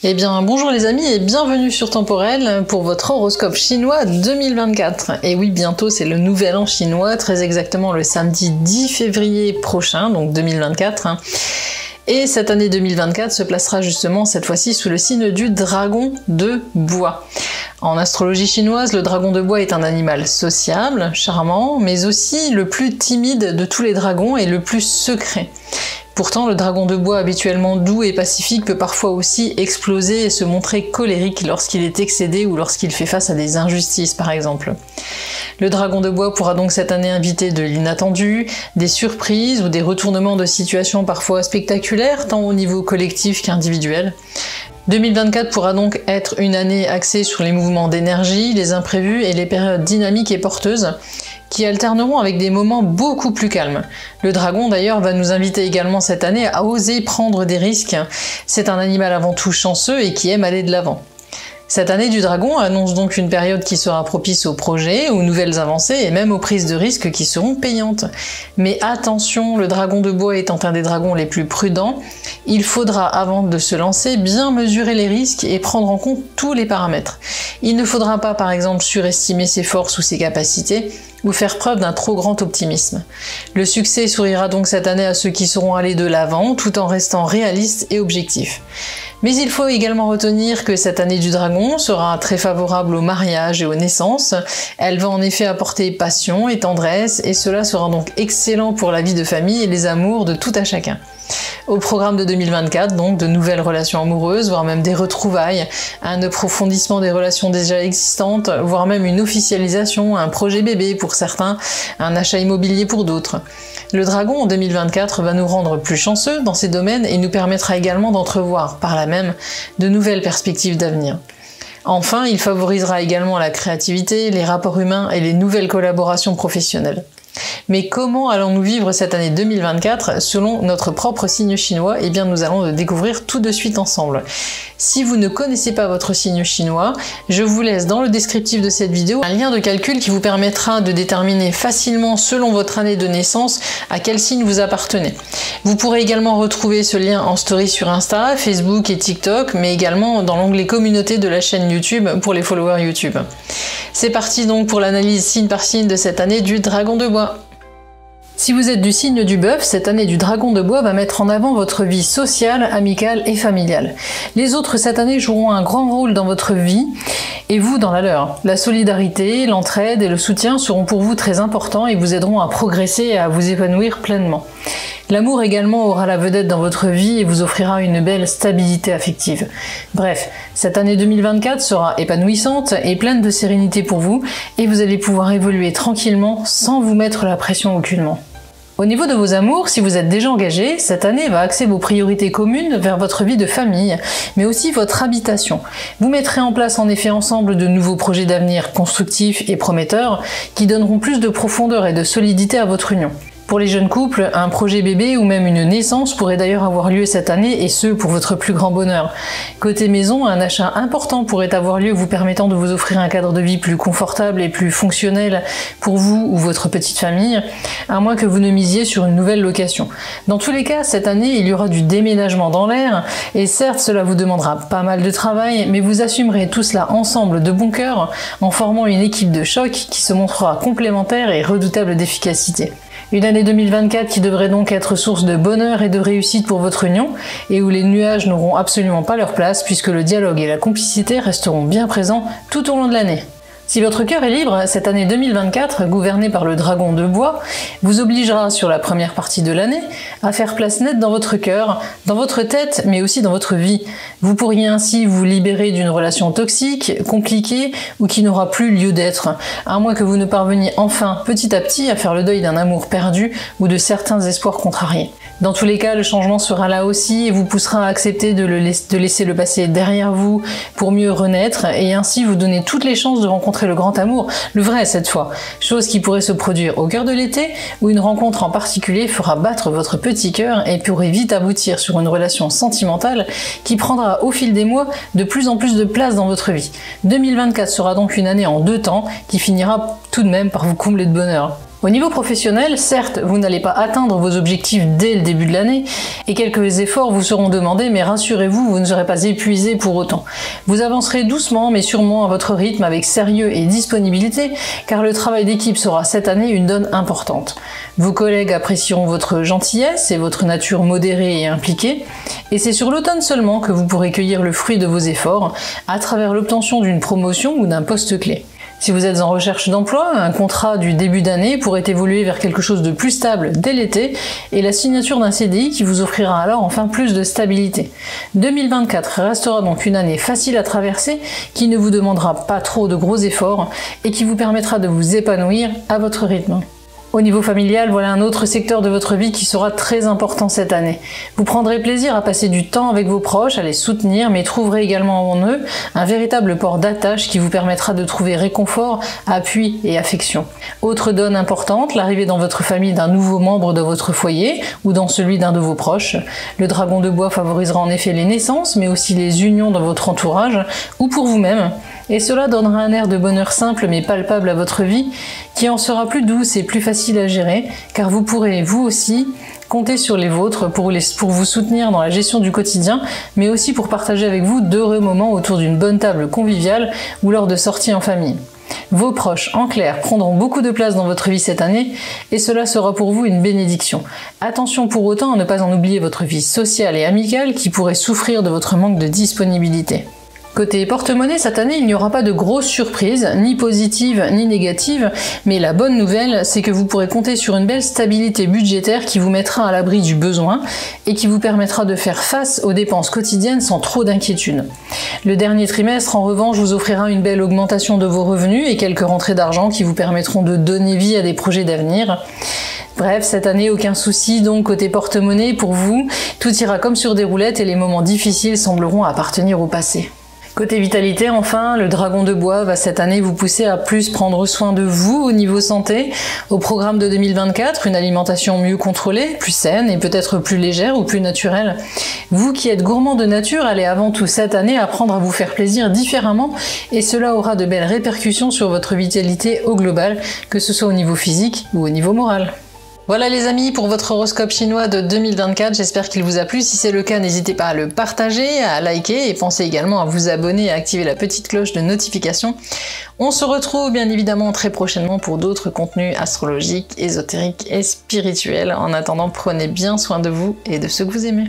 Eh bien bonjour les amis et bienvenue sur Temporel pour votre horoscope chinois 2024. Et oui, bientôt c'est le nouvel an chinois, très exactement le samedi 10 février prochain, donc 2024. Et cette année 2024 se placera justement cette fois-ci sous le signe du dragon de bois. En astrologie chinoise, le dragon de bois est un animal sociable, charmant, mais aussi le plus timide de tous les dragons et le plus secret. Pourtant, le dragon de bois, habituellement doux et pacifique, peut parfois aussi exploser et se montrer colérique lorsqu'il est excédé ou lorsqu'il fait face à des injustices, par exemple. Le dragon de bois pourra donc cette année inviter de l'inattendu, des surprises ou des retournements de situation parfois spectaculaires, tant au niveau collectif qu'individuel. 2024 pourra donc être une année axée sur les mouvements d'énergie, les imprévus et les périodes dynamiques et porteuses, qui alterneront avec des moments beaucoup plus calmes. Le dragon d'ailleurs va nous inviter également cette année à oser prendre des risques. C'est un animal avant tout chanceux et qui aime aller de l'avant. Cette année du dragon annonce donc une période qui sera propice aux projets, aux nouvelles avancées et même aux prises de risques qui seront payantes. Mais attention, le dragon de bois étant un des dragons les plus prudents, il faudra avant de se lancer bien mesurer les risques et prendre en compte tous les paramètres. Il ne faudra pas par exemple surestimer ses forces ou ses capacités, ou faire preuve d'un trop grand optimisme. Le succès sourira donc cette année à ceux qui sauront aller de l'avant tout en restant réalistes et objectifs. Mais il faut également retenir que cette année du dragon sera très favorable au mariage et aux naissances. Elle va en effet apporter passion et tendresse et cela sera donc excellent pour la vie de famille et les amours de tout à chacun. Au programme de 2024, donc de nouvelles relations amoureuses, voire même des retrouvailles, un approfondissement des relations déjà existantes, voire même une officialisation, un projet bébé pour certains, un achat immobilier pour d'autres. Le dragon en 2024 va nous rendre plus chanceux dans ces domaines et nous permettra également d'entrevoir par là même de nouvelles perspectives d'avenir. Enfin, il favorisera également la créativité, les rapports humains et les nouvelles collaborations professionnelles. Mais comment allons-nous vivre cette année 2024 selon notre propre signe chinois? Eh bien nous allons le découvrir tout de suite ensemble. Si vous ne connaissez pas votre signe chinois, je vous laisse dans le descriptif de cette vidéo un lien de calcul qui vous permettra de déterminer facilement selon votre année de naissance à quel signe vous appartenez. Vous pourrez également retrouver ce lien en story sur Insta, Facebook et TikTok, mais également dans l'onglet communauté de la chaîne YouTube pour les followers YouTube. C'est parti donc pour l'analyse signe par signe de cette année du dragon de bois. Si vous êtes du signe du bœuf, cette année du dragon de bois va mettre en avant votre vie sociale, amicale et familiale. Les autres cette année joueront un grand rôle dans votre vie et vous dans la leur. La solidarité, l'entraide et le soutien seront pour vous très importants et vous aideront à progresser et à vous épanouir pleinement. L'amour également aura la vedette dans votre vie et vous offrira une belle stabilité affective. Bref, cette année 2024 sera épanouissante et pleine de sérénité pour vous et vous allez pouvoir évoluer tranquillement sans vous mettre la pression aucunement. Au niveau de vos amours, si vous êtes déjà engagé, cette année va axer vos priorités communes vers votre vie de famille, mais aussi votre habitation. Vous mettrez en place en effet ensemble de nouveaux projets d'avenir constructifs et prometteurs qui donneront plus de profondeur et de solidité à votre union. Pour les jeunes couples, un projet bébé ou même une naissance pourrait d'ailleurs avoir lieu cette année et ce pour votre plus grand bonheur. Côté maison, un achat important pourrait avoir lieu vous permettant de vous offrir un cadre de vie plus confortable et plus fonctionnel pour vous ou votre petite famille, à moins que vous ne misiez sur une nouvelle location. Dans tous les cas, cette année, il y aura du déménagement dans l'air et certes cela vous demandera pas mal de travail, mais vous assumerez tout cela ensemble de bon cœur en formant une équipe de choc qui se montrera complémentaire et redoutable d'efficacité. Une année 2024 qui devrait donc être source de bonheur et de réussite pour votre union, et où les nuages n'auront absolument pas leur place puisque le dialogue et la complicité resteront bien présents tout au long de l'année. Si votre cœur est libre, cette année 2024, gouvernée par le dragon de bois, vous obligera sur la première partie de l'année à faire place nette dans votre cœur, dans votre tête, mais aussi dans votre vie. Vous pourriez ainsi vous libérer d'une relation toxique, compliquée ou qui n'aura plus lieu d'être, à moins que vous ne parveniez enfin petit à petit à faire le deuil d'un amour perdu ou de certains espoirs contrariés. Dans tous les cas, le changement sera là aussi et vous poussera à accepter de laisser le passé derrière vous pour mieux renaître et ainsi vous donner toutes les chances de rencontrer le grand amour, le vrai cette fois, chose qui pourrait se produire au cœur de l'été où une rencontre en particulier fera battre votre petit cœur et pourrait vite aboutir sur une relation sentimentale qui prendra au fil des mois de plus en plus de place dans votre vie. 2024 sera donc une année en deux temps qui finira tout de même par vous combler de bonheur. Au niveau professionnel, certes, vous n'allez pas atteindre vos objectifs dès le début de l'année, et quelques efforts vous seront demandés, mais rassurez-vous, vous ne serez pas épuisé pour autant. Vous avancerez doucement, mais sûrement à votre rythme, avec sérieux et disponibilité, car le travail d'équipe sera cette année une donne importante. Vos collègues apprécieront votre gentillesse et votre nature modérée et impliquée, et c'est sur l'automne seulement que vous pourrez cueillir le fruit de vos efforts, à travers l'obtention d'une promotion ou d'un poste clé. Si vous êtes en recherche d'emploi, un contrat du début d'année pourrait évoluer vers quelque chose de plus stable dès l'été et la signature d'un CDI qui vous offrira alors enfin plus de stabilité. 2024 restera donc une année facile à traverser qui ne vous demandera pas trop de gros efforts et qui vous permettra de vous épanouir à votre rythme. Au niveau familial, voilà un autre secteur de votre vie qui sera très important cette année. Vous prendrez plaisir à passer du temps avec vos proches, à les soutenir, mais trouverez également en eux un véritable port d'attache qui vous permettra de trouver réconfort, appui et affection. Autre donne importante, l'arrivée dans votre famille d'un nouveau membre de votre foyer ou dans celui d'un de vos proches. Le dragon de bois favorisera en effet les naissances, mais aussi les unions dans votre entourage ou pour vous-même. Et cela donnera un air de bonheur simple mais palpable à votre vie, qui en sera plus douce et plus facile à gérer, car vous pourrez, vous aussi, compter sur les vôtres pour vous soutenir dans la gestion du quotidien, mais aussi pour partager avec vous d'heureux moments autour d'une bonne table conviviale ou lors de sorties en famille. Vos proches, en clair, prendront beaucoup de place dans votre vie cette année, et cela sera pour vous une bénédiction. Attention pour autant à ne pas en oublier votre vie sociale et amicale qui pourrait souffrir de votre manque de disponibilité. Côté porte-monnaie, cette année, il n'y aura pas de grosses surprises, ni positives ni négatives, mais la bonne nouvelle, c'est que vous pourrez compter sur une belle stabilité budgétaire qui vous mettra à l'abri du besoin et qui vous permettra de faire face aux dépenses quotidiennes sans trop d'inquiétude. Le dernier trimestre, en revanche, vous offrira une belle augmentation de vos revenus et quelques rentrées d'argent qui vous permettront de donner vie à des projets d'avenir. Bref, cette année, aucun souci, donc côté porte-monnaie, pour vous, tout ira comme sur des roulettes et les moments difficiles sembleront appartenir au passé. Côté vitalité, enfin, le dragon de bois va cette année vous pousser à plus prendre soin de vous au niveau santé. Au programme de 2024, une alimentation mieux contrôlée, plus saine et peut-être plus légère ou plus naturelle. Vous qui êtes gourmand de nature, allez avant tout cette année apprendre à vous faire plaisir différemment et cela aura de belles répercussions sur votre vitalité au global, que ce soit au niveau physique ou au niveau moral. Voilà les amis pour votre horoscope chinois de 2024, j'espère qu'il vous a plu. Si c'est le cas, n'hésitez pas à le partager, à liker et pensez également à vous abonner et à activer la petite cloche de notification. On se retrouve bien évidemment très prochainement pour d'autres contenus astrologiques, ésotériques et spirituels. En attendant, prenez bien soin de vous et de ceux que vous aimez.